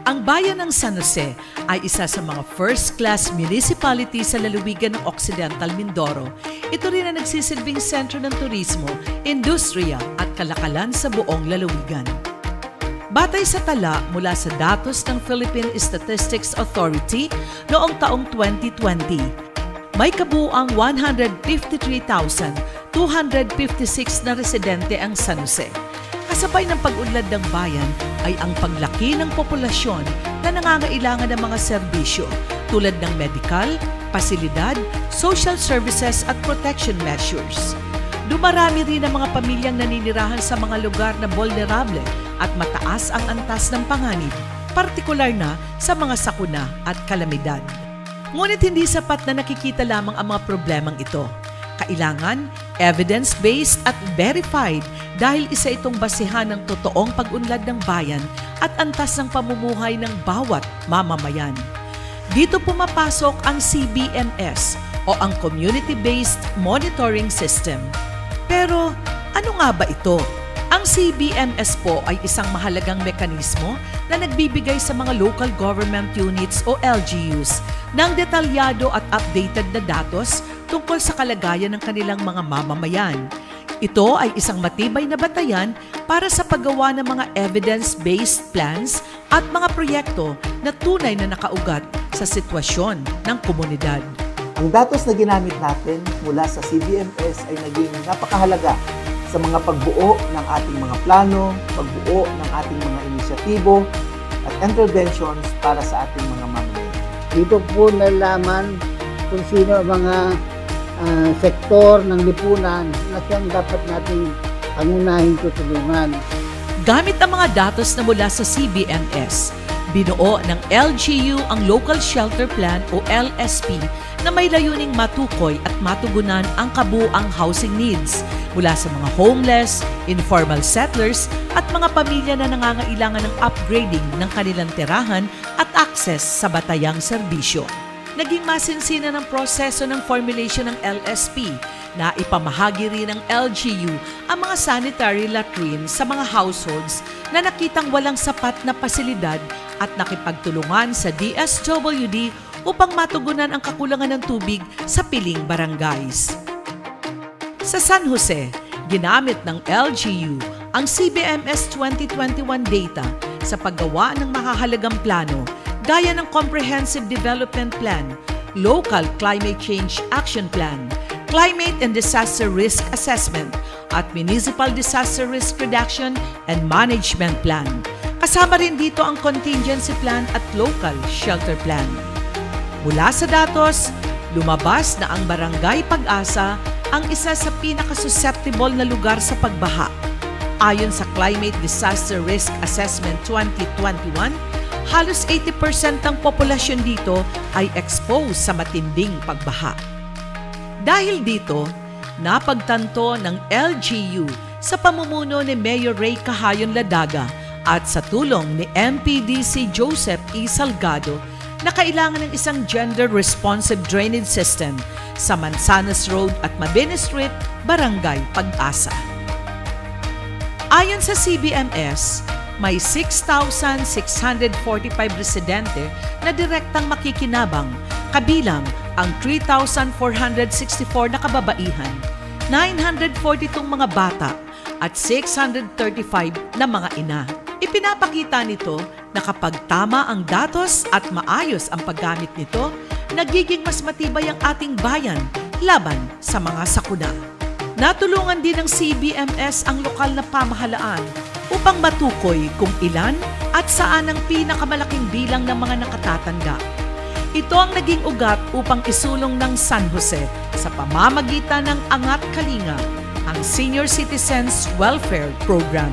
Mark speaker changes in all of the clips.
Speaker 1: Ang bayan ng San Jose ay isa sa mga first-class municipality sa lalawigan ng Occidental Mindoro. Ito rin ang nagsisilbing sentro ng turismo, industriya at kalakalan sa buong lalawigan. Batay sa tala mula sa datos ng Philippine Statistics Authority noong taong 2020, may kabuuang 153,256 na residente ang San Jose. Kasabay ng pag-unlad ng bayan ay ang paglaki ng populasyon na nangangailangan ng mga serbisyo tulad ng medical, pasilidad, social services at protection measures. Dumarami rin ang mga pamilyang naninirahan sa mga lugar na vulnerable at mataas ang antas ng panganib, partikular na sa mga sakuna at kalamidad. Ngunit hindi sapat na nakikita lamang ang mga problemang ito. Kailangan evidence-based at verified dahil isa itong basihan ng totoong pag-unlad ng bayan at antas ng pamumuhay ng bawat mamamayan. Dito pumapasok ang CBMS o ang Community-Based Monitoring System. Pero ano nga ba ito? Ang CBMS po ay isang mahalagang mekanismo na nagbibigay sa mga local government units o LGUs ng detalyado at updated na datos tungkol sa kalagayan ng kanilang mga mamamayan. Ito ay isang matibay na batayan para sa paggawa ng mga evidence-based plans at mga proyekto na tunay na nakaugat sa sitwasyon ng komunidad.
Speaker 2: Ang datos na ginamit natin mula sa CBMS ay naging napakahalaga sa mga pagbuo ng ating mga plano, pagbuo ng ating mga inisyatibo at interventions para sa ating mga mamamayan.
Speaker 3: Dito po nalaman kung sino ang mga sektor ng lipunan na siyang dapat nating pangunahin tutulungan.
Speaker 1: Gamit ang mga datos na mula sa CBMS, binuo ng LGU ang Local Shelter Plan o LSP na may layuning matukoy at matugunan ang kabuuang housing needs mula sa mga homeless, informal settlers at mga pamilya na nangangailangan ng upgrading ng kanilang tirahan at access sa batayang serbisyo. Naging masinsinan ang proseso ng formulation ng LSP na ipamahagi rin ng LGU ang mga sanitary latrine sa mga households na nakitang walang sapat na pasilidad at nakipagtulungan sa DSWD upang matugunan ang kakulangan ng tubig sa piling barangays. Sa San Jose, ginamit ng LGU ang CBMS 2021 data sa paggawa ng mahahalagang plano gaya ng Comprehensive Development Plan, Local Climate Change Action Plan, Climate and Disaster Risk Assessment at Municipal Disaster Risk Reduction and Management Plan. Kasama rin dito ang Contingency Plan at Local Shelter Plan. Mula sa datos, lumabas na ang Barangay Pag-asa ang isa sa pinakasusceptible na lugar sa pagbaha. Ayon sa Climate Disaster Risk Assessment 2021, halos 80% ng populasyon dito ay exposed sa matinding pagbaha. Dahil dito, napagtanto ng LGU sa pamumuno ni Mayor Ray Cahayon Ladaga at sa tulong ni MPDC Joseph E. Salgado na kailangan ng isang gender-responsive drainage system sa Manzanas Road at Mabini Street, Barangay Pag-asa. Ayon sa CBMS, may 6,645 residente na direktang makikinabang, kabilang ang 3,464 na kababaihan, 942 mga bata at 635 na mga ina. Ipinapakita nito na kapag tama ang datos at maayos ang paggamit nito, nagiging mas matibay ang ating bayan laban sa mga sakuna. Natulungan din ng CBMS ang lokal na pamahalaan upang matukoy kung ilan at saan ang pinakamalaking bilang ng mga nakatatanda. Ito ang naging ugat upang isulong ng San Jose sa pamamagitan ng Angat Kalinga, ang Senior Citizens Welfare Program.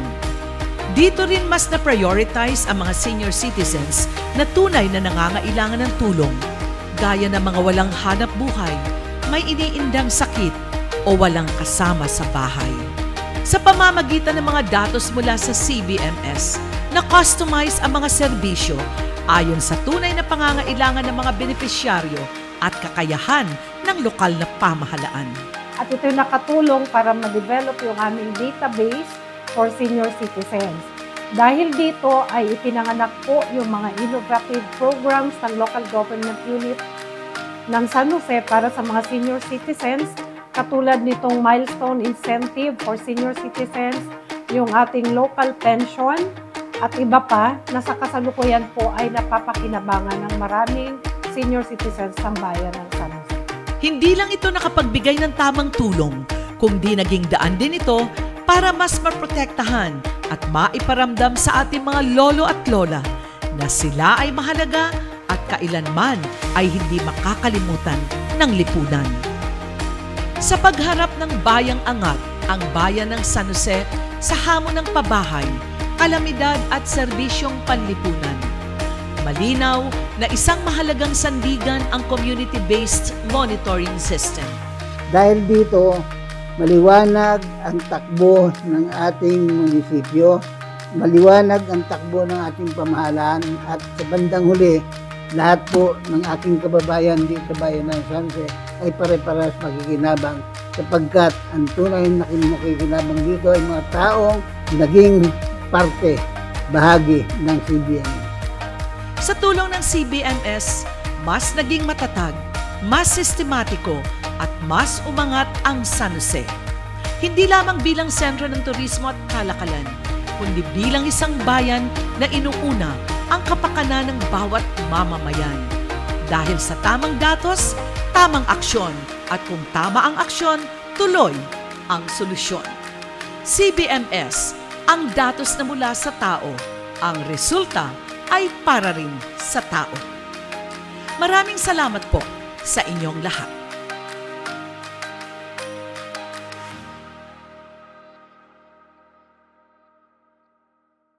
Speaker 1: Dito rin mas na-prioritize ang mga senior citizens na tunay na nangangailangan ng tulong, gaya ng mga walang hanap buhay, may iniindang sakit o walang kasama sa bahay. Sa pamamagitan ng mga datos mula sa CBMS, na-customize ang mga serbisyo ayon sa tunay na pangangailangan ng mga benepisyaryo at kakayahan ng lokal na pamahalaan.
Speaker 4: At ito'y nakatulong para ma-develop yung aming database for senior citizens. Dahil dito ay ipinanganak po yung mga innovative programs ng local government unit ng San Jose para sa mga senior citizens, katulad nitong milestone incentive for senior citizens, yung ating local pension, at iba pa na sa kasalukuyan po ay napapakinabangan ng maraming senior citizens ng bayan ng San Jose.
Speaker 1: Hindi lang ito nakapagbigay ng tamang tulong, kundi naging daan din ito para mas maprotektahan at maiparamdam sa ating mga lolo at lola na sila ay mahalaga at kailanman ay hindi makakalimutan ng lipunan. Sa pagharap ng bayang angat, ang bayan ng San Jose sa hamon ng pabahay, kalamidad at serbisyong panlipunan. Malinaw na isang mahalagang sandigan ang community-based monitoring system.
Speaker 3: Dahil dito, maliwanag ang takbo ng ating munisipyo, maliwanag ang takbo ng ating pamahalaan, at sa bandang huli, lahat po ng ating kababayan dito sa bayan ng San Jose ay pare-parehas makikinabang, sapagkat ang tunay na nakikinabang dito ay mga taong naging parte, bahagi ng CBMS.
Speaker 1: Sa tulong ng CBMS, mas naging matatag, mas sistematiko, at mas umangat ang San Jose. Hindi lamang bilang sentro ng turismo at kalakalan, kundi bilang isang bayan na inuuna ang kapakanan ng bawat mamamayan. Dahil sa tamang datos, tamang aksyon, at kung tama ang aksyon, tuloy ang solusyon. CBMS, ang datos na mula sa tao, ang resulta ay para rin sa tao. Maraming salamat po sa inyong lahat.